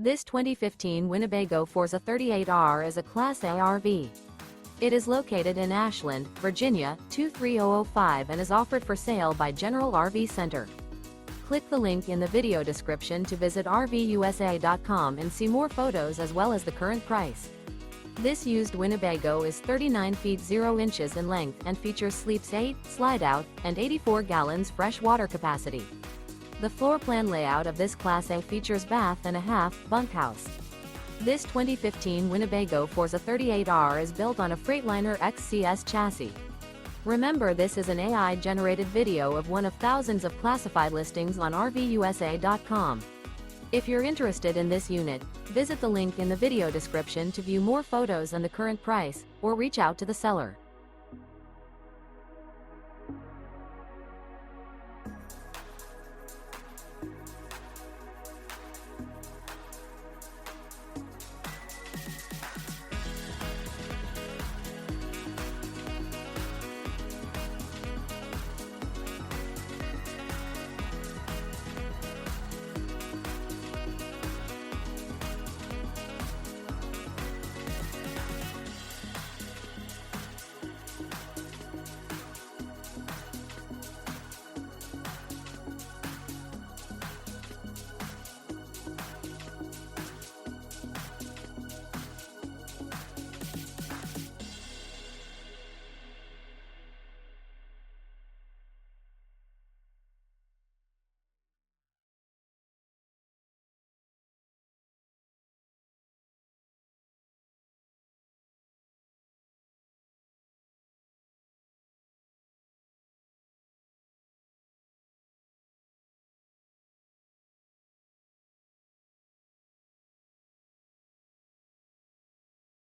This 2015 Winnebago Forza 38R is a Class A RV. It is located in Ashland, Virginia, 23005 and is offered for sale by General RV Center. Click the link in the video description to visit RVUSA.com and see more photos as well as the current price. This used Winnebago is 39 feet 0 inches in length and features sleeps 8, slide-out, and 84 gallons fresh water capacity. The floor plan layout of this Class A features bath and a half bunkhouse. This 2015 Winnebago Forza 38R is built on a Freightliner XCS chassis. Remember, this is an AI-generated video of one of thousands of classified listings on RVUSA.com. If you're interested in this unit, visit the link in the video description to view more photos and the current price, or reach out to the seller.